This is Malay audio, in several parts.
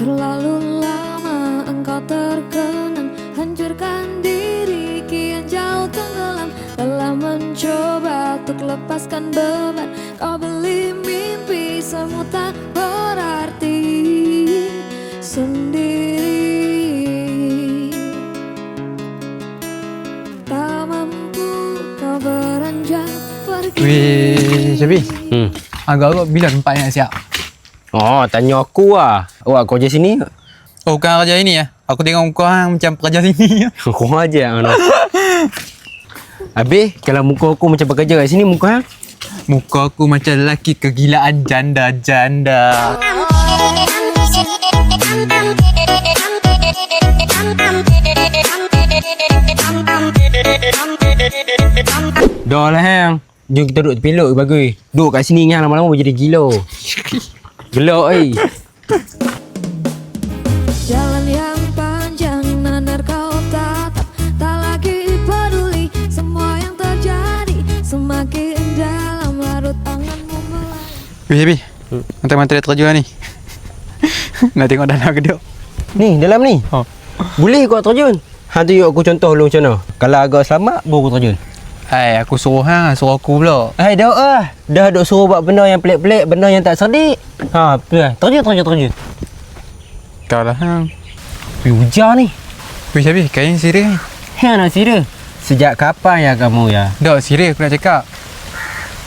Terlalu lama engkau terkenang, hancurkan diri, kian jauh tenggelam. Telah mencoba untuk lepaskan beban, kau beli mimpi semu tak berarti sendiri. Tak mampu kau beranjak pergi. Weh, Syabi. Agak-agak bila tempat nak siap? Oh, tanya aku lah. Awak kerja sini? Oh, bukan kerja ini ya? Aku tengok muka hang macam pekerja sini. Kau aja mana. Habis, kalau muka aku macam pekerja kat sini, muka hang? Muka aku macam lelaki kegilaan janda-janda. Dah lah hang. Jom kita duduk tepi elok bagus. Duduk kat sini hang lama-lama jadi gila. Gelak Jalan yang panjang nanar kau tatap, tak lagi peduli semua yang terjadi. Semakin dalam larut tanganmu melayang. Weh, Syabi. Mantai-mantai dia terjun ni. Nak tengok dalam kedok. Ni, dalam ni. Oh. Boleh kau terjun. Hang tunjuk aku contoh lu macam mana. Kalau agak selamat, baru aku terjun. Hai, aku suruh hang, suruh aku pula. Hai, dah ah. Dah duk suruh buat benda yang pelik-pelik, benda yang tak cerdik. Ha, terjun. Kau lah hang. Hujan ni. Weh, Syabi, kau yang serius ni? Hang nak serius? Sejak kapan ya kamu ya? Tak, serius aku nak cakap.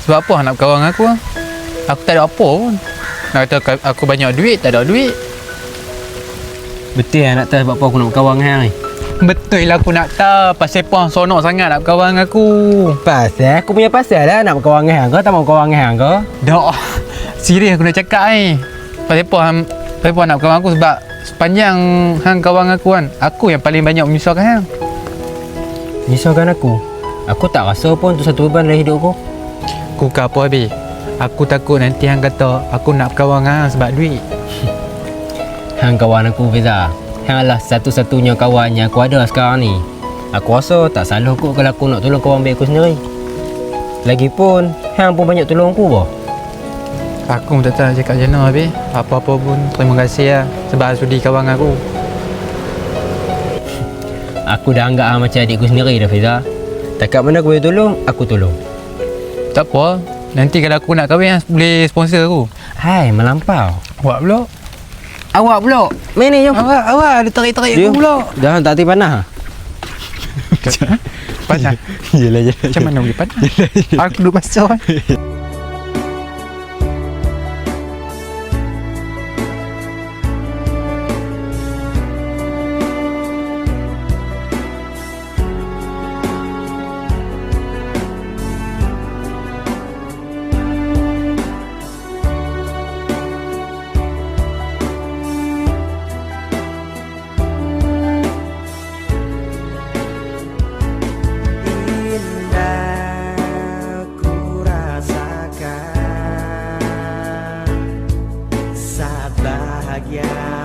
Sebab apa hang nak berkawan dengan aku? Aku tak ada apa pun. Nak kata aku banyak duit, tak ada duit. Betul nak tahu sebab apa aku nak berkawan dengan hang ni? Betul lah aku nak tahu. Pasal apa hang sonok sangat nak berkawan dengan aku? Pasal? Aku punya pasal lah nak berkawan dengan hang ke? Tak mau berkawan dengan hang ke? Tak. Serius aku nak cakap ni. Pasal apa hang nak berkawan aku sebab sepanjang hang kawan dengan aku kan, aku yang paling banyak menyusahkan hang. Risaukan aku? Aku tak rasa pun tu satu beban dalam hidup aku. Aku ke apa habis? Aku takut nanti hang kata aku nak berkawan dengan hang sebab duit. Hang kawan aku Fiza. Hang adalah satu-satunya kawan yang aku ada sekarang ni. Aku rasa tak salah kot kalau aku nak tolong kawan baik aku sendiri. Lagipun, hang pun banyak tolong aku bah. Aku pun tak tahu nak cakap macam mana habis. Apa-apa pun terima kasih lah sebab hang sudi kawan dengan aku. Aku dah anggap hang macam adikku sendiri dah Fiza. Takat mana aku boleh tolong, aku tolong. Tak apa. Nanti kalau aku nak kahwin, hang boleh sponsor aku. Hai, melampau. Awak pula. Awak pula. Main ni jom. Awak ada tarik-tarik aku pula. Dah tak hati panah. Panas. Yelah. Macam mana boleh panas? Aku duduk basah.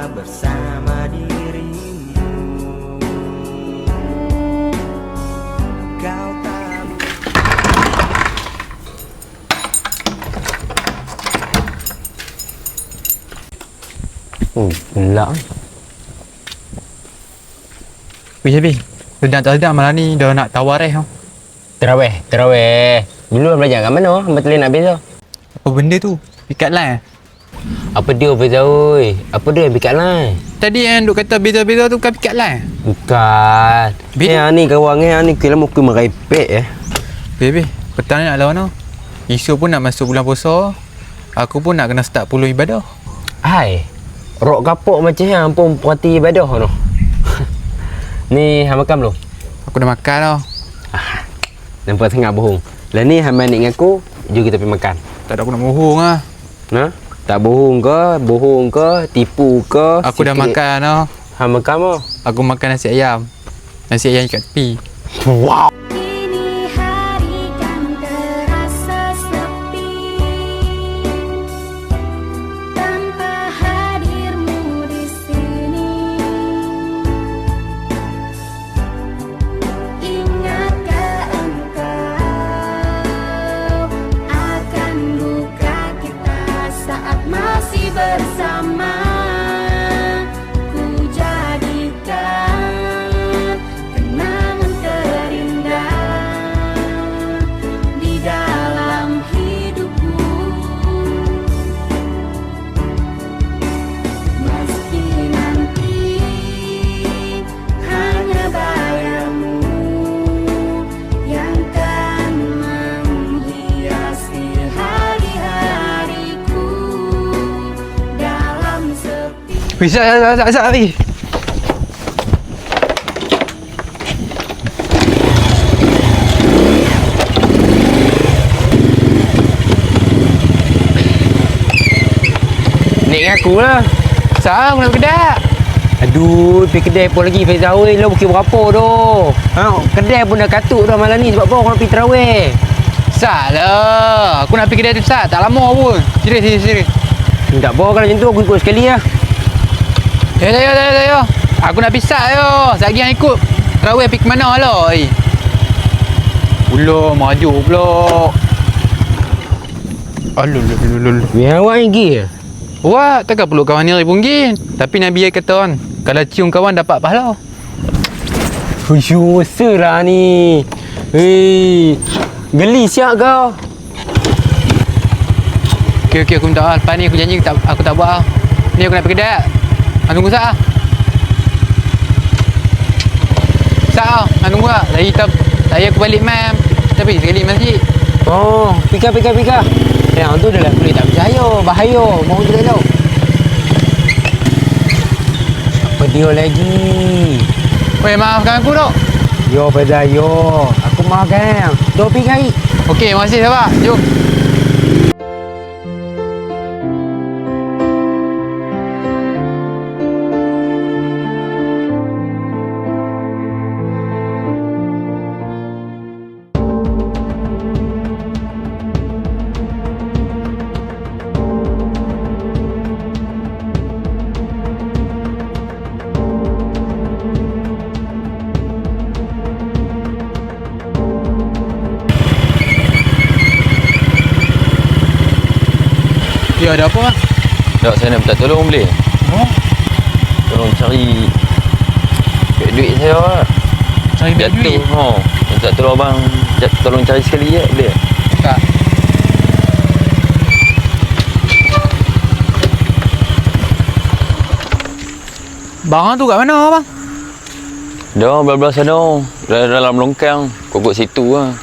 Bersama dirimu, kau tak. Gelap. Weh, Syabi. Sedang-sedang malam ni dah nak tawareh tau. Terawih. Dulu belajar kat mana? Betul nak beza. Apa benda tu? Pikat line. Apa dia beza oi? Apa dia pikat line? Tadi yang duk kata beza-beza tu bukan pikat line. Bukan. Beza. Yang ni kawan ni kira muka merepek Baby, petang ni nak lawan tau. Isu pun nak masuk bulan puasa. Aku pun nak kena start puluh ibadah. Hai. Rok kapok macam hang pun perhati ibadah noh. Ni hang makan belum? Aku dah makan tau. Nampak sangat bohong. Lah ni hang main dengan aku, jom kita pergi makan. Tak ada aku nak bohong lah. Nah? Tak bohong ke, tipu ke? Aku dah makan tau. Hang makan apa? Aku makan nasi ayam. Nasi ayam kat tepi. Wow. Kini hari kan terasa sepi tanpa hadirmu di sini. Ingatkah engkau akan luka kita saat masih bersama? Bisa. Naik dengan aku lah. Sah, aku nak kedai. Aduh, pergi kedai pun lagi Faizal weh. Lo bukit berapa tu? Kedai pun dah katuk dah malam ni. Sebab apa orang pergi terawih? Salah. Aku nak pergi kedai tu Sat. Tak lama pun. Serius. Tak apa kalau macam tu aku ikut sekali lah. Tayo. Aku nak pisah yo. Sekejap lagi yang ikut. Terawih pergi ke mana lah? Pula maju pula. Alul. Biar awak yang pergi. Wah, takkan perlu kawan ni pun gin. Tapi Nabi kata kan, kalau cium kawan dapat pahala. Huyu, serah ni. Hei, geli siap kau. Okey, aku minta maaf. Lepas ni aku janji aku tak buat lah. Ni aku nak pergi kedai. Tunggu Sat lah. Sat lah, tunggu lah. Tadi aku balik mam. Tapi sekali masjid. Oh, pika. Yang tu dah lah boleh tak percaya. Bahaya. Mau juga tau. Apa dia lagi? Weh, maafkan aku dok. Yo, Faizal, yo. Aku maafkan. Tu pergi kari. Okey, makasih sahabat. Jom. Ya, ada apa? Tak, saya nak minta tolong boleh? Tolong cari duit saya lah. Cari duit? Minta tolong abang, tolong cari sekali je boleh? Tak. Barang tu kat mana abang? Dah, belah-belah sana. Dalam longkang. Kokok situ lah.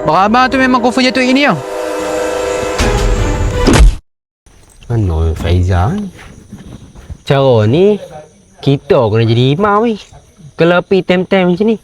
Barang abang tu memang cover jatuh ini tau. Mana Faizal? Cara ni kita kena jadi imam weh. Kalau pergi tem-tem macam ni.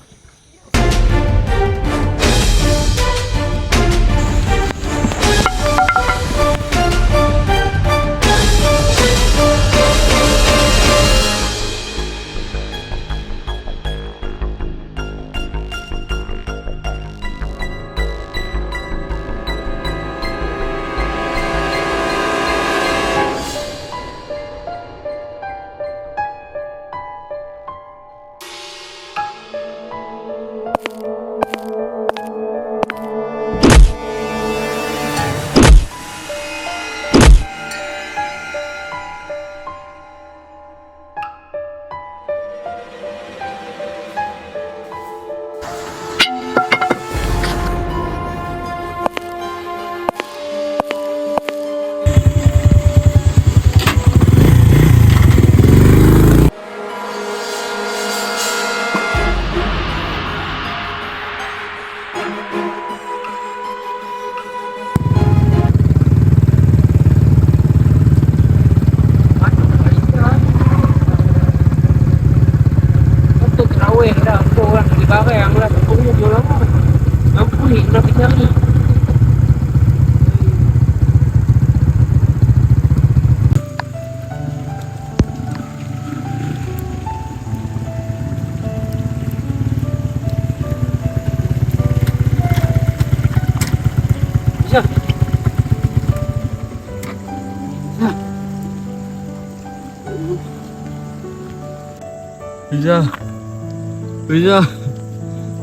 Faizal,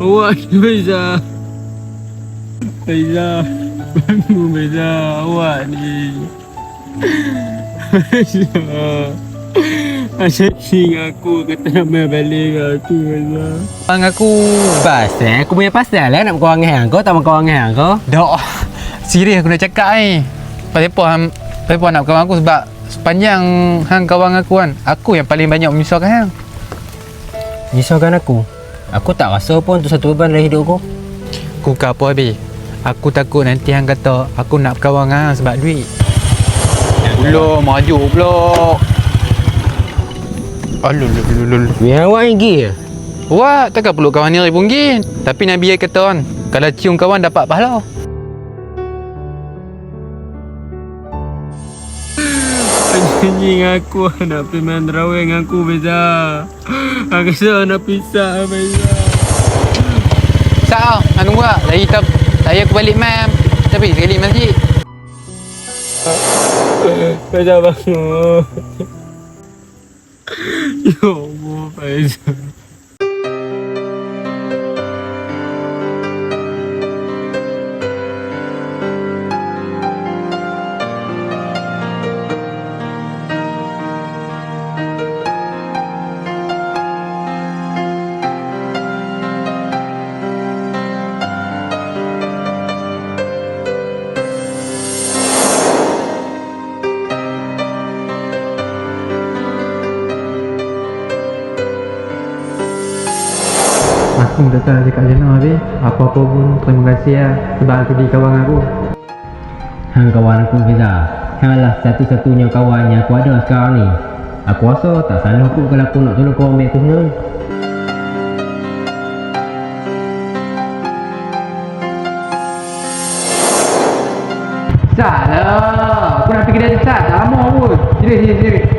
awak ni Faizal. Bangun Faizal, awak ni. Faizal, asyik aku kata nak main balik aku Faizal. Bang aku. Pasal aku punya pasal lah nak berkawan dengan kau, tak berkawan dengan kau. Dok. Serius aku nak cakap ni. Pasal apa Tapi puan nak kawan aku sebab sepanjang hang kawan aku kan, aku yang paling banyak menyusahkan hang. Risaukan aku? Aku tak rasa pun untuk satu beban dalam hidup aku. Aku ke apa habis? Aku takut nanti hang kata aku nak berkawan dengan hang sebab duit. Belum, maju pula. Alul. Duit hang awak yang gila. Wah, takkan perlu kawan ni RM1. Tapi Nabi kata kan, kalau cium kawan dapat pahala. Janji dengan aku nak pergi main terawih dengan aku Beza. Aku rasa nak pisah Beza. Sal, hang tunggu tak? Lagi aku balik mam. Tapi sekali masjid. Beza bangun. Ya Allah Beza. Aku tak tahu cakap macam mana habis. Apa-apa pun terima kasih lah sebab aku di kawan aku. Hang kawan aku Fiza. Hang adalah satu-satunya kawan yang aku ada sekarang ni. Aku rasa tak salah aku kalau aku nak tolong kau ambil aku sendiri. Salah. Aku nak pergi dari start. Tak lama pun. Sini.